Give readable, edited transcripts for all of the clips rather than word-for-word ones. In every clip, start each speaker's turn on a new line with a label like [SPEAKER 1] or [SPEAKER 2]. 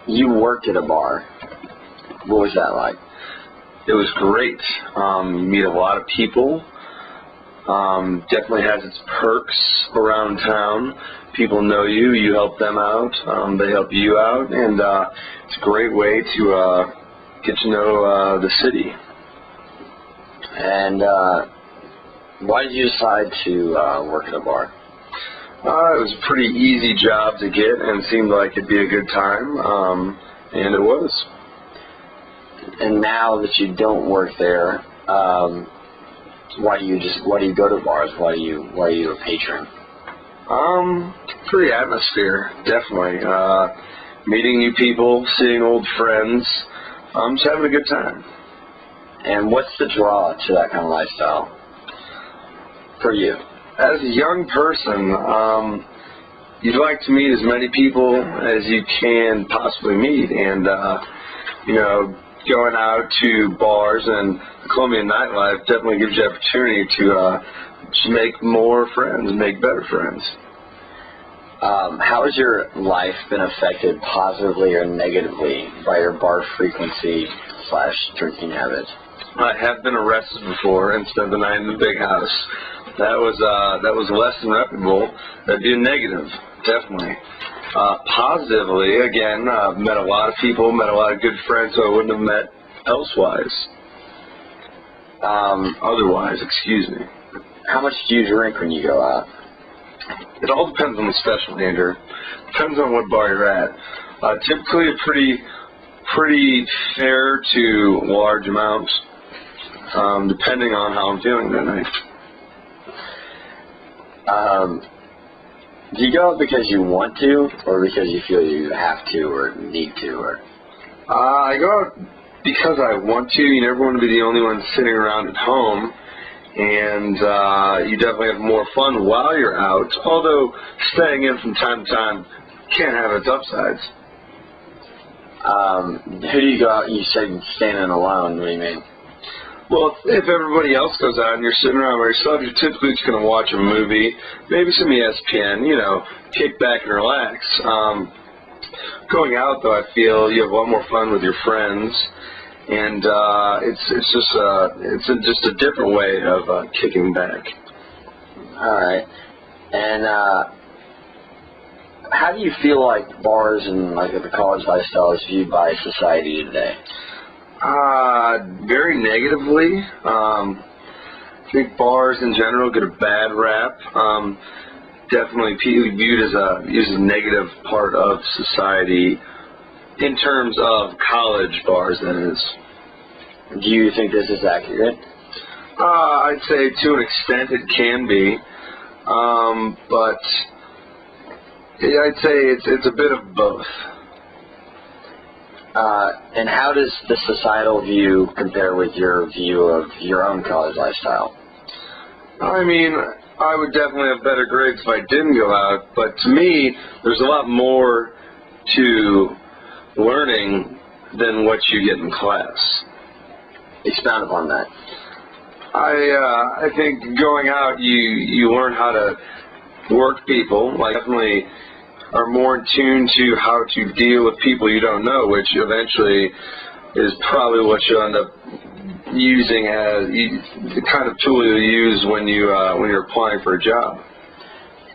[SPEAKER 1] You worked at a bar. What was that like?
[SPEAKER 2] It was great. Meet a lot of people. Definitely has its perks around town. People know you. You help them out. They help you out, and it's a great way to get to know the city.
[SPEAKER 1] And why did you decide to work at a bar?
[SPEAKER 2] It was a pretty easy job to get, and seemed like it'd be a good time, and it was.
[SPEAKER 1] And now that you don't work there, why do you go to bars? Why are you a patron?
[SPEAKER 2] Pretty atmosphere, definitely. Meeting new people, seeing old friends, just having a good time.
[SPEAKER 1] And what's the draw to that kind of lifestyle for you?
[SPEAKER 2] As a young person, you'd like to meet as many people as you can possibly meet, and going out to bars and the Colombian nightlife definitely gives you the opportunity to make more friends, make better friends.
[SPEAKER 1] How has your life been affected positively or negatively by your bar frequency / drinking habits?
[SPEAKER 2] I have been arrested before and spent the night in the big house. That was less than reputable. That'd be a negative, definitely. Positively, again, I've met a lot of people, met a lot of good friends who I wouldn't have met otherwise, excuse me.
[SPEAKER 1] How much do you drink when you go out?
[SPEAKER 2] It all depends on the specialty, Andrew. Depends on what bar you're at. Typically a pretty fair to large amount, depending on how I'm feeling that night.
[SPEAKER 1] Do you go out because you want to, or because you feel you have to or need to? Or
[SPEAKER 2] I go out because I want to. You never want to be the only one sitting around at home, and you definitely have more fun while you're out, although staying in from time to time can have its upsides.
[SPEAKER 1] Who do you go out? You said staying in alone. What do you mean?
[SPEAKER 2] Well, if everybody else goes out and you're sitting around by yourself, you're typically just going to watch a movie, maybe some ESPN, kick back and relax. Going out, though, I feel you have a lot more fun with your friends, and it's just a different way of kicking back.
[SPEAKER 1] All right. And how do you feel like bars and like the college lifestyle is viewed by society today?
[SPEAKER 2] Very negatively. I think bars in general get a bad rap. Definitely viewed as a negative part of society in terms of college bars, that is.
[SPEAKER 1] Do you think this is accurate?
[SPEAKER 2] I'd say to an extent it can be, but I'd say it's a bit of both.
[SPEAKER 1] And how does the societal view compare with your view of your own college lifestyle?
[SPEAKER 2] I mean, I would definitely have better grades if I didn't go out, but to me, there's a lot more to learning than what you get in class.
[SPEAKER 1] Expound upon that.
[SPEAKER 2] I think going out, you learn how to work people, like definitely are more in tune to how to deal with people you don't know, which eventually is probably what you'll end up using as the kind of tool you'll use when you're applying for a job.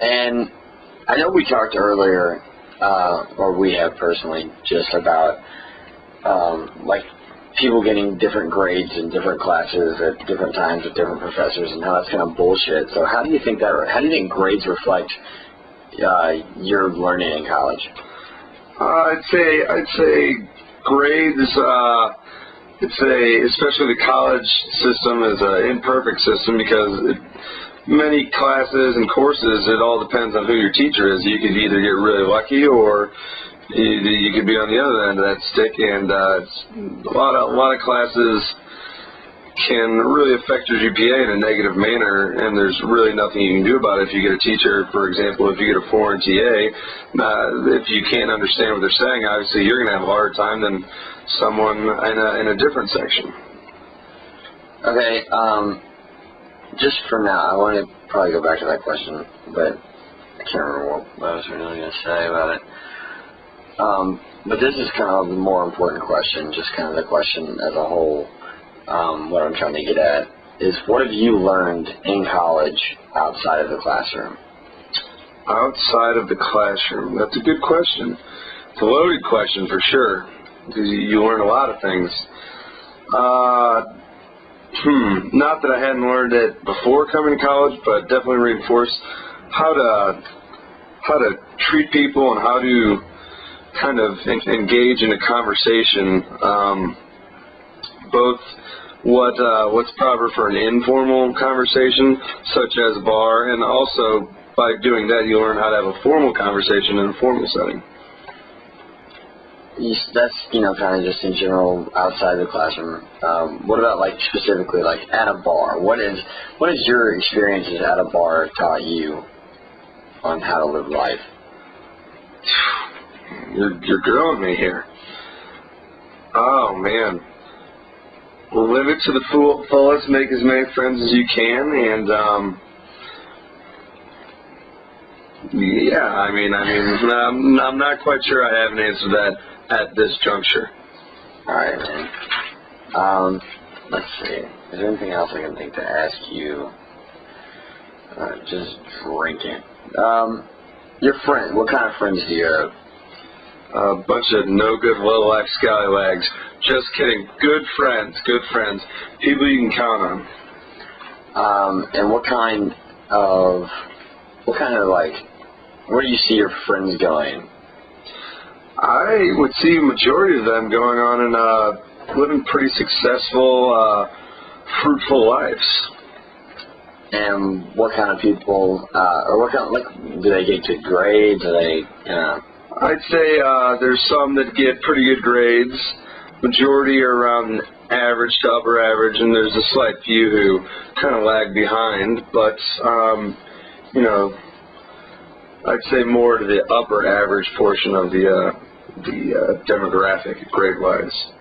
[SPEAKER 1] And I know we talked earlier, or we have personally, just about like people getting different grades in different classes at different times with different professors, and how that's kind of bullshit. So how do you think grades reflect your learning in college?
[SPEAKER 2] I'd say grades. Especially the college system is an imperfect system because many classes and courses, it all depends on who your teacher is. You could either get really lucky, or you could be on the other end of that stick. And a lot of classes can really affect your GPA in a negative manner, and there's really nothing you can do about it. If you get a teacher, for example, if you get a foreign TA, if you can't understand what they're saying, obviously you're going to have a harder time than someone in a different section.
[SPEAKER 1] Okay, just for now, I want to probably go back to that question, but I can't remember what I was really going to say about it. But this is kind of the more important question, just kind of the question as a whole. What I'm trying to get at is, what have you learned in college outside of the classroom?
[SPEAKER 2] Outside of the classroom? That's a good question. It's a loaded question for sure, because you learn a lot of things. Not that I hadn't learned it before coming to college, but definitely reinforced how to treat people and how to kind of engage in a conversation. Both what's proper for an informal conversation, such as a bar, and also by doing that you learn how to have a formal conversation in a formal setting.
[SPEAKER 1] That's, kind of just in general outside the classroom. What about, like, specifically, like, at a bar? What is your experiences at a bar taught you on how to live life?
[SPEAKER 2] You're grilling me here. Oh, man. Live it to the fullest, make as many friends as you can, and, yeah, I'm not quite sure I have an answer to that at this juncture.
[SPEAKER 1] All right, man. Let's see. Is there anything else I can think to ask you? Just drinking. Your friend. What kind of friends do you have?
[SPEAKER 2] A bunch of no good, low life scallywags. Just kidding. Good friends. Good friends. People you can count
[SPEAKER 1] on. And what kind of like, where do you see your friends going?
[SPEAKER 2] I would see a majority of them going on and living pretty successful, fruitful lives.
[SPEAKER 1] And what kind of people, or what kind of, like, do they get good grades? Do they,
[SPEAKER 2] I'd say there's some that get pretty good grades. Majority are around average to upper average, and there's a slight few who kind of lag behind. But, I'd say more to the upper average portion of the demographic, grade-wise.